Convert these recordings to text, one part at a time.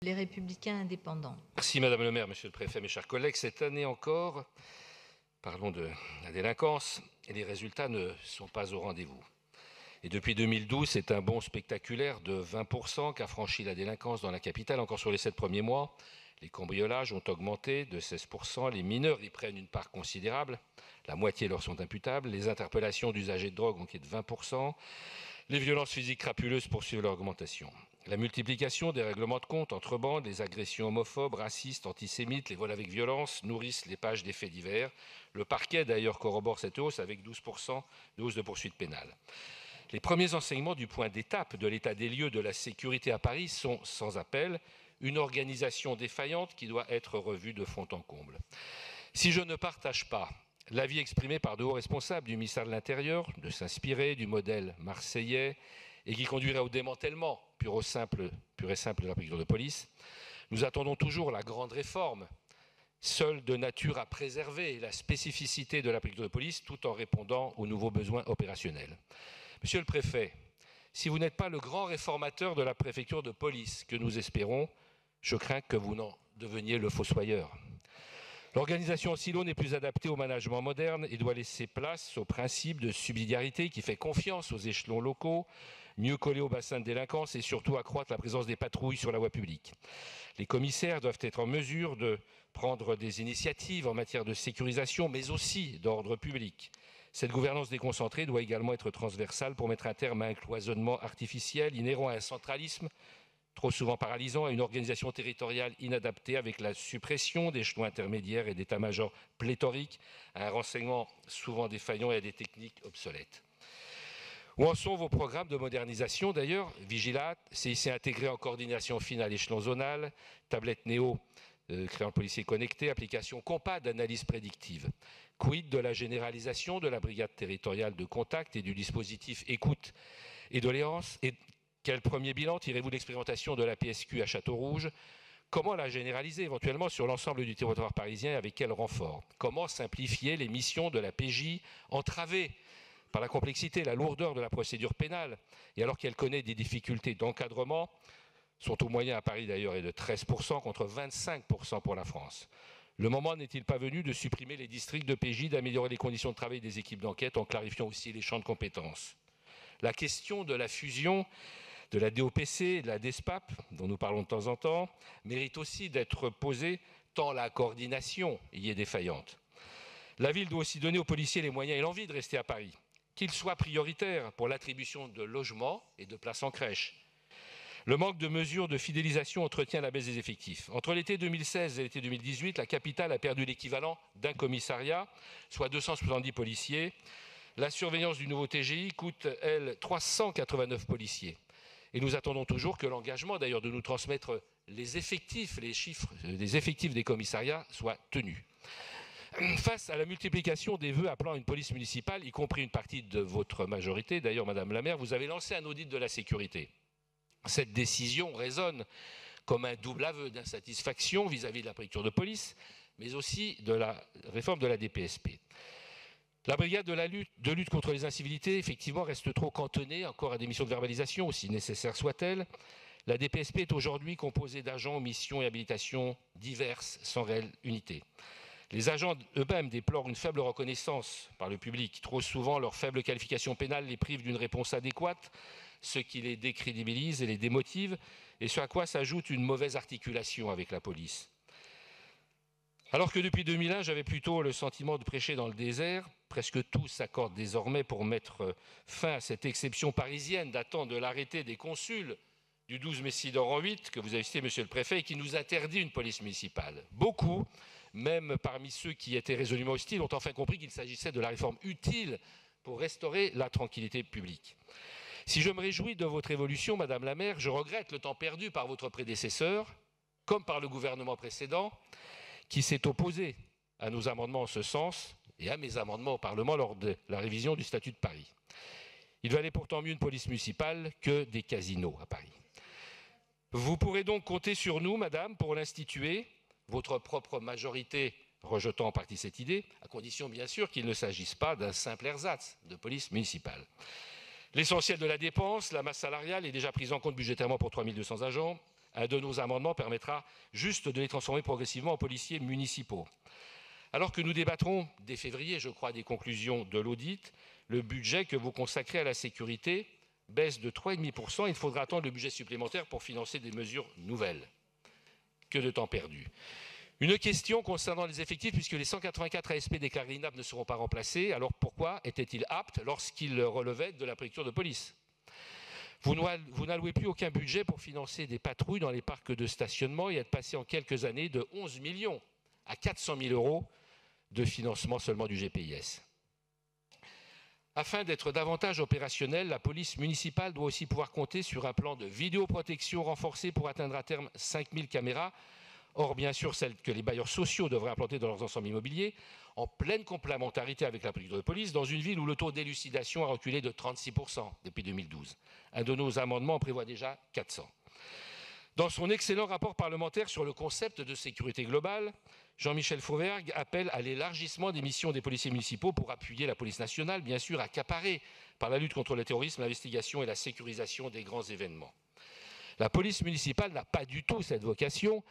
Les Républicains indépendants. Merci Madame le maire, Monsieur le préfet, mes chers collègues. Cette année encore, parlons de la délinquance et les résultats ne sont pas au rendez-vous. Et depuis 2012, c'est un bond spectaculaire de 20% qu'a franchi la délinquance dans la capitale. Encore sur les 7 premiers mois, les cambriolages ont augmenté de 16%, les mineurs y prennent une part considérable, la moitié leur sont imputables, les interpellations d'usagers de drogue ont été de 20%, les violences physiques crapuleuses poursuivent leur augmentation. La multiplication des règlements de compte entre bandes, les agressions homophobes, racistes, antisémites, les vols avec violence nourrissent les pages des faits divers. Le parquet d'ailleurs corrobore cette hausse avec 12% de hausse de poursuites pénales. Les premiers enseignements du point d'étape de l'état des lieux de la sécurité à Paris sont sans appel, une organisation défaillante qui doit être revue de fond en comble. Si je ne partage pas l'avis exprimé par de hauts responsables du ministère de l'Intérieur de s'inspirer du modèle marseillais et qui conduirait au démantèlement pur et simple de la préfecture de police, nous attendons toujours la grande réforme, seule de nature à préserver la spécificité de la préfecture de police tout en répondant aux nouveaux besoins opérationnels. Monsieur le préfet, si vous n'êtes pas le grand réformateur de la préfecture de police que nous espérons, je crains que vous n'en deveniez le fossoyeur. L'organisation en silo n'est plus adaptée au management moderne et doit laisser place au principe de subsidiarité qui fait confiance aux échelons locaux, mieux coller au bassin de délinquance et surtout accroître la présence des patrouilles sur la voie publique. Les commissaires doivent être en mesure de prendre des initiatives en matière de sécurisation, mais aussi d'ordre public. Cette gouvernance déconcentrée doit également être transversale pour mettre un terme à un cloisonnement artificiel inhérent à un centralisme trop souvent paralysant, à une organisation territoriale inadaptée avec la suppression d'échelons intermédiaires et d'états-majors pléthoriques, à un renseignement souvent défaillant et à des techniques obsolètes. Où en sont vos programmes de modernisation d'ailleurs? Vigilat, CIC intégré en coordination fine à l'échelon zonal, tablette Néo créant le policier connecté, application Compas d'analyse prédictive. Quid de la généralisation de la brigade territoriale de contact et du dispositif écoute et doléances? Et quel premier bilan tirez-vous de l'expérimentation de la PSQ à Château-Rouge? Comment la généraliser éventuellement sur l'ensemble du territoire parisien et avec quel renfort? Comment simplifier les missions de la PJ entravées par la complexité, la lourdeur de la procédure pénale et alors qu'elle connaît des difficultés d'encadrement? Son taux moyen à Paris d'ailleurs est de 13% contre 25% pour la France. Le moment n'est-il pas venu de supprimer les districts de PJ, d'améliorer les conditions de travail des équipes d'enquête en clarifiant aussi les champs de compétences? La question de la fusion de la DOPC et de la DESPAP, dont nous parlons de temps en temps, mérite aussi d'être posée tant la coordination y est défaillante. La ville doit aussi donner aux policiers les moyens et l'envie de rester à Paris, qu'ils soient prioritaires pour l'attribution de logements et de places en crèche. Le manque de mesures de fidélisation entretient la baisse des effectifs. Entre l'été 2016 et l'été 2018, la capitale a perdu l'équivalent d'un commissariat, soit 270 policiers. La surveillance du nouveau TGI coûte, elle, 389 policiers. Et nous attendons toujours que l'engagement, d'ailleurs, de nous transmettre les effectifs, les chiffres des effectifs des commissariats soient tenus. Face à la multiplication des vœux appelant à une police municipale, y compris une partie de votre majorité, d'ailleurs, Madame la maire, vous avez lancé un audit de la sécurité. Cette décision résonne comme un double aveu d'insatisfaction vis-à-vis de la préfecture de police, mais aussi de la réforme de la DPSP. La brigade de lutte contre les incivilités, effectivement, reste trop cantonnée encore à des missions de verbalisation, aussi nécessaires soient-elles. La DPSP est aujourd'hui composée d'agents aux missions et habilitations diverses, sans réelle unité. Les agents eux-mêmes déplorent une faible reconnaissance par le public. Trop souvent, leur faible qualification pénale les prive d'une réponse adéquate, ce qui les décrédibilise et les démotive, et ce à quoi s'ajoute une mauvaise articulation avec la police. Alors que depuis 2001, j'avais plutôt le sentiment de prêcher dans le désert, presque tout s'accorde désormais pour mettre fin à cette exception parisienne datant de l'arrêté des consuls du 12 Messidor en 8, que vous avez cité, monsieur le préfet, et qui nous interdit une police municipale. Beaucoup, même parmi ceux qui étaient résolument hostiles, ont enfin compris qu'il s'agissait de la réforme utile pour restaurer la tranquillité publique. Si je me réjouis de votre évolution, Madame la maire, je regrette le temps perdu par votre prédécesseur, comme par le gouvernement précédent, qui s'est opposé à nos amendements en ce sens et à mes amendements au Parlement lors de la révision du statut de Paris. Il valait pourtant mieux une police municipale que des casinos à Paris. Vous pourrez donc compter sur nous, Madame, pour l'instituer, votre propre majorité rejetant en partie cette idée, à condition bien sûr qu'il ne s'agisse pas d'un simple ersatz de police municipale. L'essentiel de la dépense, la masse salariale, est déjà prise en compte budgétairement pour 3200 agents. Un de nos amendements permettra juste de les transformer progressivement en policiers municipaux. Alors que nous débattrons dès février, je crois, des conclusions de l'audit, le budget que vous consacrez à la sécurité baisse de 3,5%. Il faudra attendre le budget supplémentaire pour financer des mesures nouvelles. Que de temps perdu. Une question concernant les effectifs, puisque les 184 ASP déclarés inaptes ne seront pas remplacés. Alors pourquoi étaient-ils aptes lorsqu'ils relevaient de la préfecture de police ? Vous n'allouez plus aucun budget pour financer des patrouilles dans les parcs de stationnement et êtes passé en quelques années de 11 millions à 400 000 euros de financement seulement du GPIS. Afin d'être davantage opérationnelle, la police municipale doit aussi pouvoir compter sur un plan de vidéoprotection renforcé pour atteindre à terme 5000 caméras. Or, bien sûr, celles que les bailleurs sociaux devraient implanter dans leurs ensembles immobiliers, en pleine complémentarité avec la préfecture de police, dans une ville où le taux d'élucidation a reculé de 36% depuis 2012. Un de nos amendements en prévoit déjà 400. Dans son excellent rapport parlementaire sur le concept de sécurité globale, Jean-Michel Fauvergue appelle à l'élargissement des missions des policiers municipaux pour appuyer la police nationale, bien sûr accaparée par la lutte contre le terrorisme, l'investigation et la sécurisation des grands événements. La police municipale n'a pas du tout cette vocation,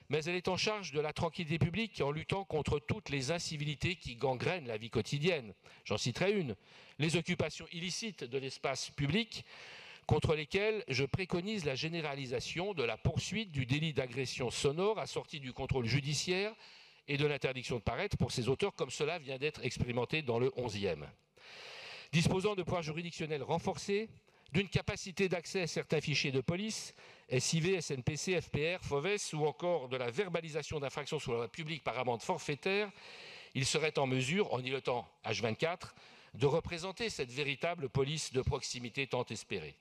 mais elle est en charge de la tranquillité publique en luttant contre toutes les incivilités qui gangrènent la vie quotidienne. J'en citerai une, les occupations illicites de l'espace public, contre lesquelles je préconise la généralisation de la poursuite du délit d'agression sonore assorti du contrôle judiciaire et de l'interdiction de paraître pour ses auteurs, comme cela vient d'être expérimenté dans le 11e. Disposant de pouvoirs juridictionnels renforcés, d'une capacité d'accès à certains fichiers de police, SIV, SNPC, FPR, FOVES, ou encore de la verbalisation d'infractions sur la voie publique par amende forfaitaire, il serait en mesure, en îlotant H24, de représenter cette véritable police de proximité tant espérée.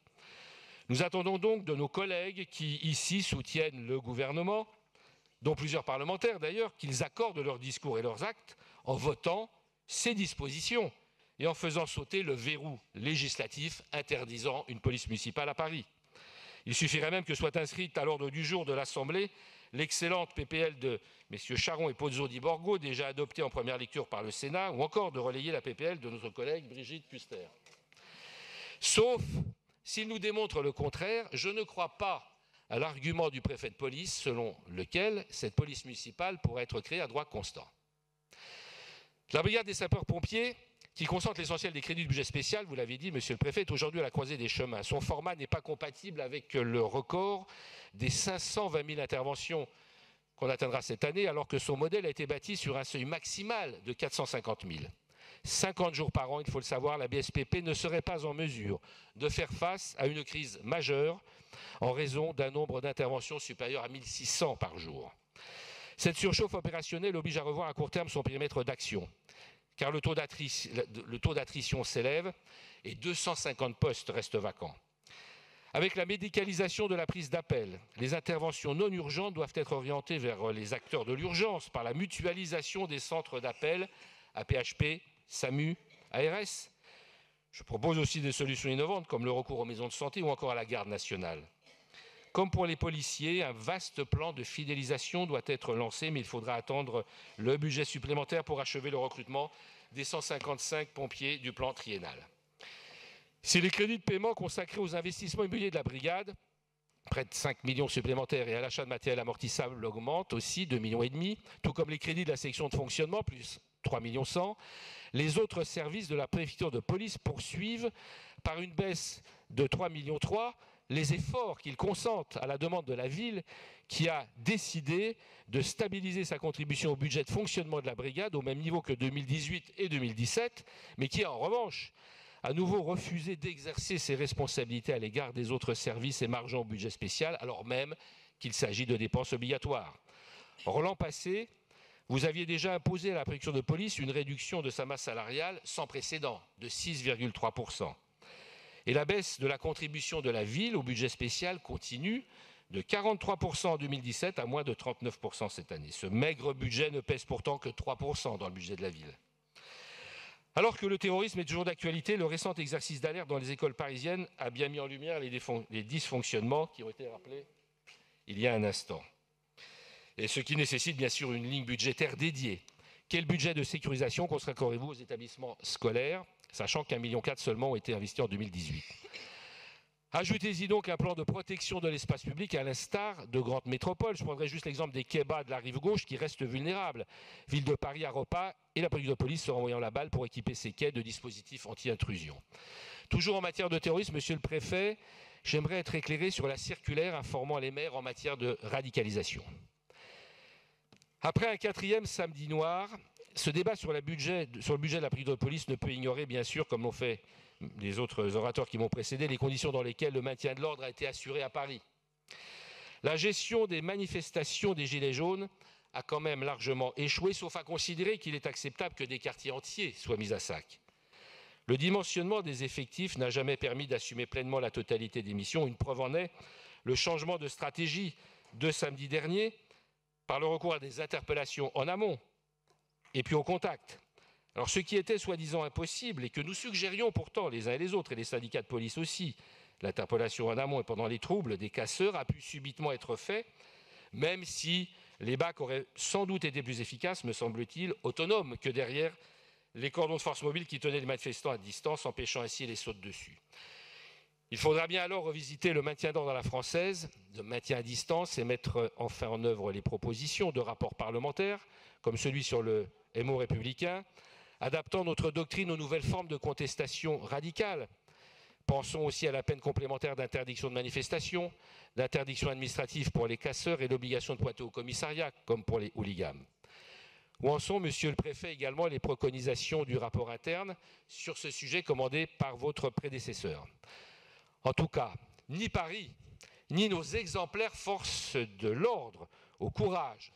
Nous attendons donc de nos collègues qui, ici, soutiennent le gouvernement, dont plusieurs parlementaires d'ailleurs, qu'ils accordent leurs discours et leurs actes en votant ces dispositions et en faisant sauter le verrou législatif interdisant une police municipale à Paris. Il suffirait même que soit inscrite à l'ordre du jour de l'Assemblée l'excellente PPL de messieurs Charon et Pozzo di Borgo, déjà adoptée en première lecture par le Sénat, ou encore de relayer la PPL de notre collègue Brigitte Kuster. Sauf s'il nous démontre le contraire, je ne crois pas à l'argument du préfet de police selon lequel cette police municipale pourrait être créée à droit constant. La brigade des sapeurs-pompiers, qui concentre l'essentiel des crédits du budget spécial, vous l'avez dit, monsieur le préfet, est aujourd'hui à la croisée des chemins. Son format n'est pas compatible avec le record des 520 000 interventions qu'on atteindra cette année, alors que son modèle a été bâti sur un seuil maximal de 450 000. 50 jours par an, il faut le savoir, la BSPP ne serait pas en mesure de faire face à une crise majeure en raison d'un nombre d'interventions supérieur à 1600 par jour. Cette surchauffe opérationnelle oblige à revoir à court terme son périmètre d'action, car le taux d'attrition s'élève et 250 postes restent vacants. Avec la médicalisation de la prise d'appel, les interventions non urgentes doivent être orientées vers les acteurs de l'urgence par la mutualisation des centres d'appel APHP, SAMU, ARS. Je propose aussi des solutions innovantes comme le recours aux maisons de santé ou encore à la garde nationale. Comme pour les policiers, un vaste plan de fidélisation doit être lancé, mais il faudra attendre le budget supplémentaire pour achever le recrutement des 155 pompiers du plan triennal. Si les crédits de paiement consacrés aux investissements immobiliers de la brigade, près de 5 millions supplémentaires, et à l'achat de matériel amortissable augmentent aussi, 2,5 millions, tout comme les crédits de la section de fonctionnement, plus 3,1 millions, les autres services de la préfecture de police poursuivent par une baisse de 3,3 millions les efforts qu'ils consentent à la demande de la ville qui a décidé de stabiliser sa contribution au budget de fonctionnement de la brigade au même niveau que 2018 et 2017, mais qui a en revanche à nouveau refusé d'exercer ses responsabilités à l'égard des autres services émargeant au budget spécial, alors même qu'il s'agit de dépenses obligatoires. Or, l'an passé, vous aviez déjà imposé à la préfecture de police une réduction de sa masse salariale sans précédent, de 6,3%. Et la baisse de la contribution de la ville au budget spécial continue de 43% en 2017 à moins de 39% cette année. Ce maigre budget ne pèse pourtant que 3% dans le budget de la ville. Alors que le terrorisme est toujours d'actualité, le récent exercice d'alerte dans les écoles parisiennes a bien mis en lumière les dysfonctionnements qui ont été rappelés il y a un instant. Et ce qui nécessite bien sûr une ligne budgétaire dédiée. Quel budget de sécurisation consacrerez-vous aux établissements scolaires, sachant qu'1,4 million seulement ont été investis en 2018 ? Ajoutez-y donc un plan de protection de l'espace public à l'instar de grandes métropoles. Je prendrai juste l'exemple des quais-bas de la rive gauche qui restent vulnérables. Ville de Paris à repas et la police de police sera envoyant la balle pour équiper ces quais de dispositifs anti-intrusion. Toujours en matière de terrorisme, monsieur le préfet, j'aimerais être éclairé sur la circulaire informant les maires en matière de radicalisation. Après un 4e samedi noir, ce débat sur le budget de la police de police ne peut ignorer, bien sûr, comme l'ont fait les autres orateurs qui m'ont précédé, les conditions dans lesquelles le maintien de l'ordre a été assuré à Paris. La gestion des manifestations des Gilets jaunes a quand même largement échoué, sauf à considérer qu'il est acceptable que des quartiers entiers soient mis à sac. Le dimensionnement des effectifs n'a jamais permis d'assumer pleinement la totalité des missions. Une preuve en est le changement de stratégie de samedi dernier par le recours à des interpellations en amont et puis au contact. Alors ce qui était soi-disant impossible et que nous suggérions pourtant les uns et les autres, et les syndicats de police aussi, l'interpellation en amont et pendant les troubles des casseurs a pu subitement être fait, même si les BAC auraient sans doute été plus efficaces, me semble-t-il, autonomes que derrière les cordons de force mobile qui tenaient les manifestants à distance, empêchant ainsi les sautes dessus. Il faudra bien alors revisiter le maintien d'ordre à la française, le maintien à distance, et mettre enfin en œuvre les propositions de rapports parlementaires, comme celui sur le MO républicain, adaptant notre doctrine aux nouvelles formes de contestation radicale. Pensons aussi à la peine complémentaire d'interdiction de manifestation, d'interdiction administrative pour les casseurs et l'obligation de pointer au commissariat, comme pour les hooligans. Où en sont, monsieur le préfet, également les préconisations du rapport interne sur ce sujet commandé par votre prédécesseur? En tout cas, ni Paris, ni nos exemplaires forces de l'ordre, au courage,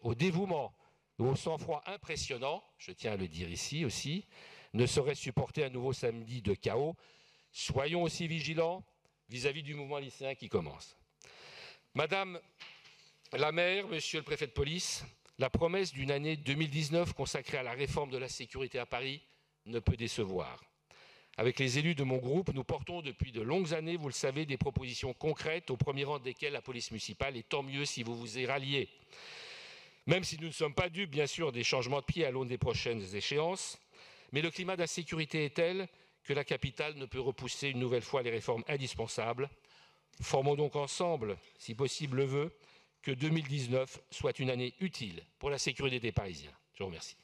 au dévouement, au sang-froid impressionnant, je tiens à le dire ici aussi, ne sauraient supporter un nouveau samedi de chaos. Soyons aussi vigilants vis-à-vis du mouvement lycéen qui commence. Madame la maire, monsieur le préfet de police, la promesse d'une année 2019 consacrée à la réforme de la sécurité à Paris ne peut décevoir. Avec les élus de mon groupe, nous portons depuis de longues années, vous le savez, des propositions concrètes, au premier rang desquelles la police municipale, et tant mieux si vous vous y ralliez. Même si nous ne sommes pas dupes, bien sûr, des changements de pied à l'aune des prochaines échéances, mais le climat d'insécurité est tel que la capitale ne peut repousser une nouvelle fois les réformes indispensables. Formons donc ensemble, si possible le veut, que 2019 soit une année utile pour la sécurité des Parisiens. Je vous remercie.